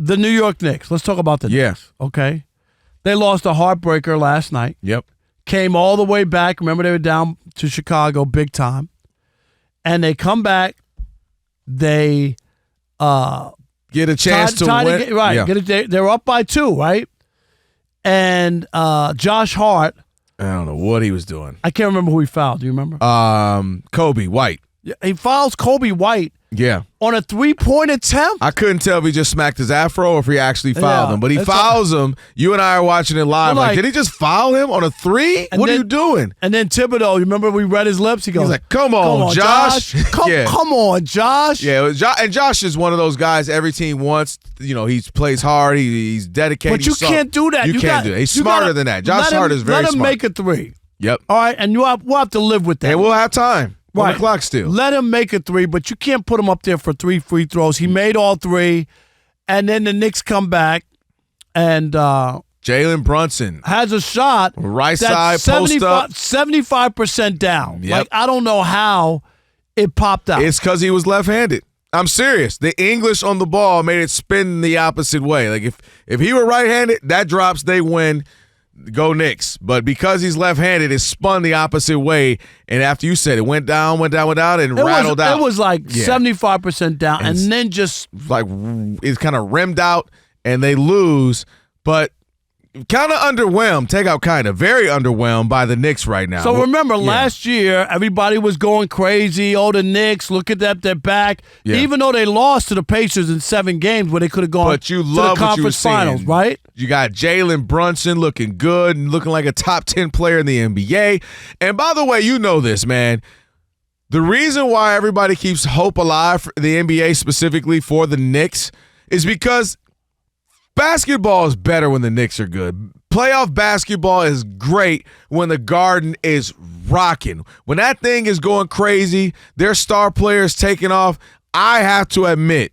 The New York Knicks. Let's talk about the Knicks. Okay. They lost a heartbreaker last night. Yep. Came all the way back. Remember, they were down to Chicago big time. And they come back. They get a chance to win. Right. Yeah. They're up by 2, right? And Josh Hart. I don't know what he was doing. I can't remember who he fouled. Do you remember? Kobe White. He fouls Kobe White. Yeah. On a 3-point attempt? I couldn't tell if he just smacked his afro or if he actually fouled him. But he fouls him. You and I are watching it live. Like, did he just foul him on a 3? What are you doing? And then Thibodeau, you remember we read his lips? He goes, he's like, come on, Josh. Come on, Josh. Yeah, and Josh is one of those guys every team wants. You know, he plays hard. He's dedicated. But you can't do that. You can't do it. He's smarter than that. Josh Hart is very smart. Let him make a 3. Yep. All right, and we'll have to live with that. And we'll have time. Right. On the clock still. Let him make a 3, but you can't put him up there for 3 free throws. He made all 3, and then the Knicks come back, and Jalen Brunson has a shot. Right side, post up. 75% down. Yep. Like, I don't know how it popped out. It's because he was left-handed. I'm serious. The English on the ball made it spin the opposite way. Like, if he were right-handed, that drops, they win. Go Knicks. But because he's left-handed, it spun the opposite way. And after you said it, went down, and rattled out. It was like 75% down, and then just like it's kind of rimmed out, and they lose. But kind of underwhelmed. Take out kind of very underwhelmed by the Knicks right now. So remember, last year everybody was going crazy. Oh, the Knicks! Look at that, they're back. Yeah. Even though they lost to the Pacers in 7 games, where they could have gone to the conference finals, right? You got Jalen Brunson looking good and looking like a top 10 player in the NBA. And by the way, you know this, man. The reason why everybody keeps hope alive for the NBA, specifically for the Knicks, is because basketball is better when the Knicks are good. Playoff basketball is great when the Garden is rocking. When that thing is going crazy, their star players taking off, I have to admit,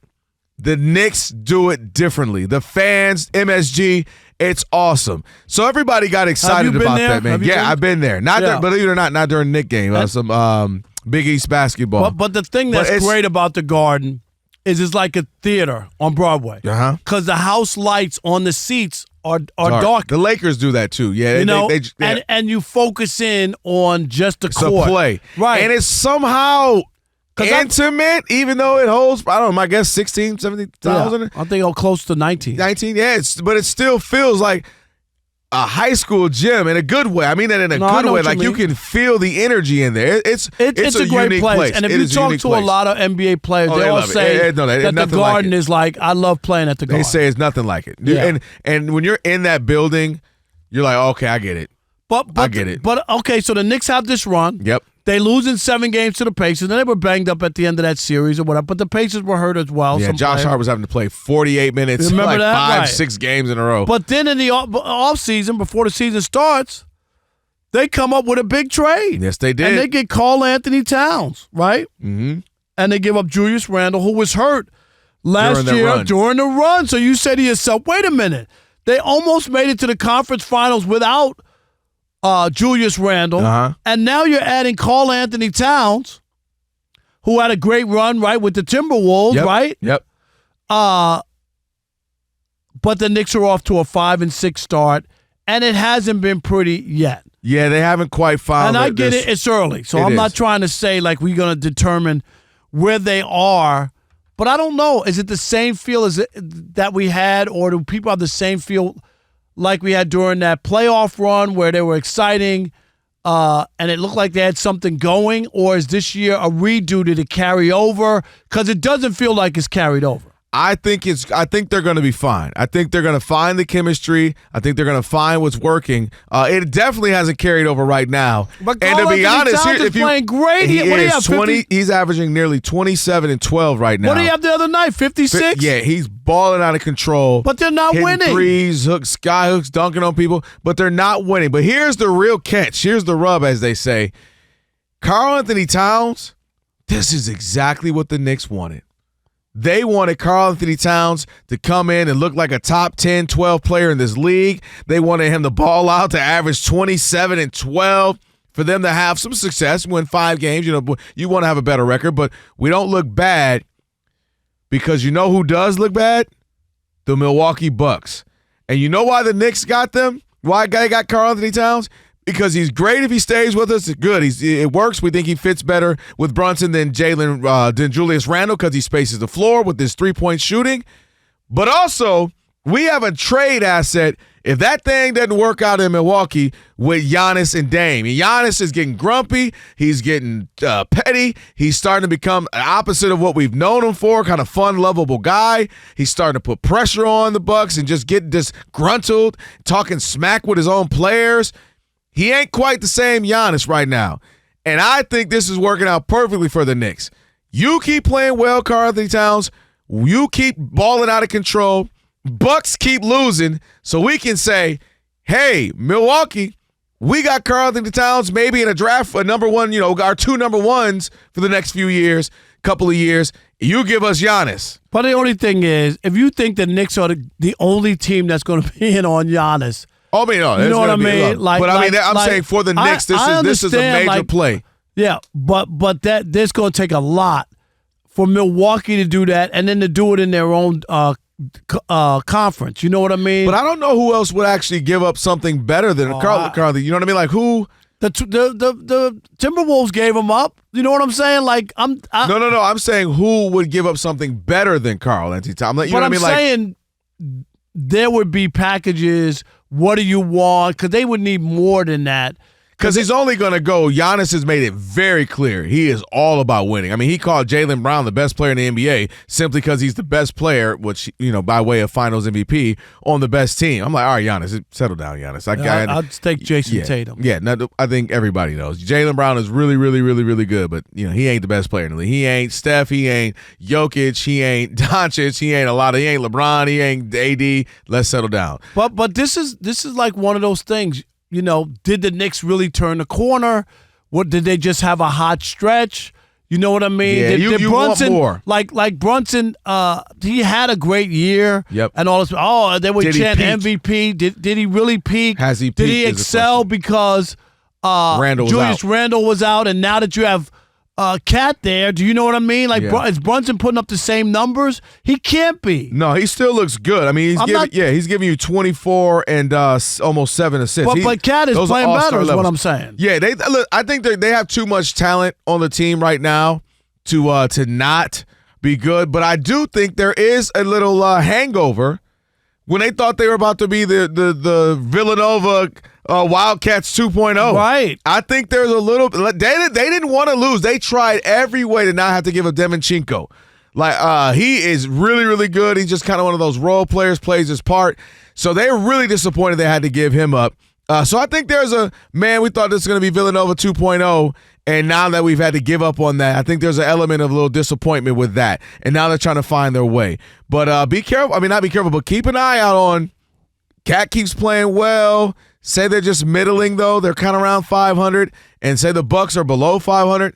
the Knicks do it differently. The fans, MSG, it's awesome. So everybody got excited about that, man. Yeah, I've been there. Believe it or not during Knick game. Some Big East basketball. But the thing that's great about the Garden is it's like a theater on Broadway. Because the house lights on the seats are dark. The Lakers do that too. Yeah, and you focus in on just the court. It's a play. Right. And it's somehow intimate, even though it holds, I don't know, I guess 16, 17,000. Yeah, I think close to 19. 19, yeah. But it still feels like a high school gym in a good way. I mean that in a good way. Like you can feel the energy in there. It's a great place. And if you talk to a lot of NBA players, they all say that the Garden is like, I love playing at the Garden. They say it's nothing like it. Yeah. And when you're in that building, you're like, okay, I get it. I get it. But okay, so the Knicks have this run. Yep. They lose in 7 games to the Pacers. And they were banged up at the end of that series or whatever. But the Pacers were hurt as well. Yeah, Josh Hart was having to play 48 minutes, remember like that? 5-6 games in a row. But then in the offseason, before the season starts, they come up with a big trade. Yes, they did. And they get Karl Anthony-Towns, right? Mm-hmm. And they give up Julius Randle, who was hurt last year during the run. So you say to yourself, wait a minute. They almost made it to the conference finals without Julius Randle, and now you're adding Karl Anthony-Towns, who had a great run, right, with the Timberwolves, right? Yep. But the Knicks are off to a 5-6 start, and it hasn't been pretty yet. Yeah, they haven't quite found. And I get it; it's early, so I'm not trying to say like we're going to determine where they are. But I don't know. Is it the same feel as that we had, or do people have the same feel like we had during that playoff run where they were exciting and it looked like they had something going? Or is this year a redo? Did it carry over? Because it doesn't feel like it's carried over. I think they're going to be fine. I think they're going to find the chemistry. I think they're going to find what's working. It definitely hasn't carried over right now. But and to be honest, he's playing great. He is 20. He's averaging nearly 27 and 12 right now. What did he have the other night? 56. Yeah, he's balling out of control. But they're not winning. Threes, hooks, sky hooks, dunking on people. But they're not winning. But here's the real catch. Here's the rub, as they say. Karl Anthony-Towns. This is exactly what the Knicks wanted. They wanted Karl Anthony-Towns to come in and look like a top 10, 12 player in this league. They wanted him to ball out to average 27 and 12 for them to have some success, win 5 games. You know, you want to have a better record, but we don't look bad because you know who does look bad? the Milwaukee Bucks. And you know why the Knicks got them? Why they got Karl Anthony-Towns? Because he's great if he stays with us. It's good. It works. We think he fits better with Brunson than Julius Randle because he spaces the floor with his three-point shooting. But also, we have a trade asset if that thing doesn't work out in Milwaukee with Giannis and Dame. Giannis is getting grumpy. He's getting petty. He's starting to become the opposite of what we've known him for, kind of fun, lovable guy. He's starting to put pressure on the Bucks and just get disgruntled, talking smack with his own players. He ain't quite the same Giannis right now. And I think this is working out perfectly for the Knicks. You keep playing well, Karl Anthony-Towns. You keep balling out of control. Bucks keep losing, so we can say, hey, Milwaukee, we got Karl Anthony-Towns maybe in a draft, a number one, our two number ones for the next couple of years. You give us Giannis. But the only thing is, if you think the Knicks are the only team that's going to be in on Giannis, no, you know what I mean? I'm saying for the Knicks, this is a major play. Yeah, but there's going to take a lot for Milwaukee to do that and then to do it in their own conference. You know what I mean? But I don't know who else would actually give up something better than Karl. You know what I mean? Like who? The Timberwolves gave him up. You know what I'm saying? Like No. I'm saying who would give up something better than Karl Anthony-Towns? You know what I mean? Saying there would be packages. What do you want? Because they would need more than that. Because he's only going to go. Giannis has made it very clear. He is all about winning. I mean, he called Jaylen Brown the best player in the NBA simply because he's the best player, which, by way of finals MVP, on the best team. I'm like, all right, Giannis, settle down, Giannis. I'd take Jason Tatum. Yeah, I think everybody knows. Jaylen Brown is really, really, really, really good, but, he ain't the best player in the league. He ain't Steph. He ain't Jokic. He ain't Doncic. He ain't LeBron. He ain't AD. Let's settle down. But this is like one of those things. Did the Knicks really turn the corner? What did they just have a hot stretch? You know what I mean? Yeah, did you Brunson, want more. Like Brunson, he had a great year. Yep. And all this. Oh, they would chant MVP. Did he really peak? Has he peaked? Did he excel because Julius Randle was out, and now that you have Cat there, do you know what I mean? Like, is Brunson putting up the same numbers? He can't be. No, he still looks good. I mean, he's giving you 24 and almost 7 assists. But Cat is playing better, is what I'm saying. Yeah, I think they have too much talent on the team right now to not be good. But I do think there is a little hangover when they thought they were about to be the Villanova Wildcats 2.0. Right. I think there's a little – they didn't want to lose. They tried every way to not have to give a Demonchenko. Like, he is really, really good. He's just kind of one of those role players, plays his part. So they were really disappointed they had to give him up. So I think there's we thought this was going to be Villanova 2.0, and now that we've had to give up on that, I think there's an element of a little disappointment with that. And now they're trying to find their way. But be careful. I mean, not be careful, but keep an eye out on Cat keeps playing well. Say they're just middling, though. They're kind of around 500. And say the Bucks are below 500.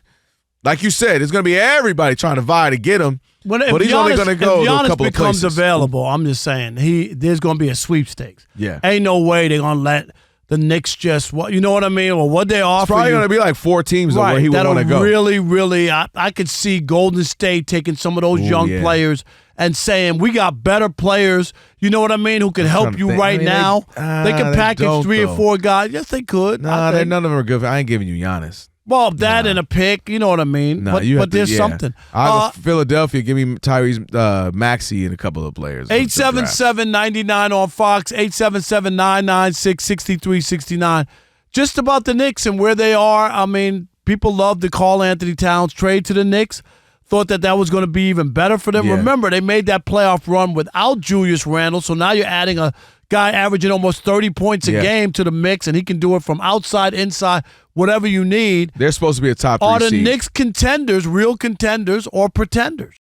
Like you said, it's going to be everybody trying to vie to get him. But he's only going to go to a couple of places. If Giannis becomes available, I'm just saying, there's going to be a sweepstakes. Yeah. Ain't no way they're going to let the Knicks just, you know what I mean? Or what they offer. It's probably going to be like 4 teams where he would want to go. Really, really, I could see Golden State taking some of those young players and saying, we got better players, you know what I mean, who can help you now. They can package 3 or 4 guys. Yes, they could. None of them are good. I ain't giving you Giannis. Well, that and a pick, you know what I mean. But there's something. I'll go Philadelphia. Give me Tyrese Maxey and a couple of players. 877-99 on Fox. 877-996-6369. Just about the Knicks and where they are. I mean, people love the Karl Anthony-Towns trade to the Knicks. Thought that was going to be even better for them. Yeah. Remember, they made that playoff run without Julius Randle, so now you're adding a guy averaging almost 30 points a game to the mix, and he can do it from outside, inside, whatever you need. They're supposed to be a top 3 seed. Are the Knicks contenders, real contenders, or pretenders?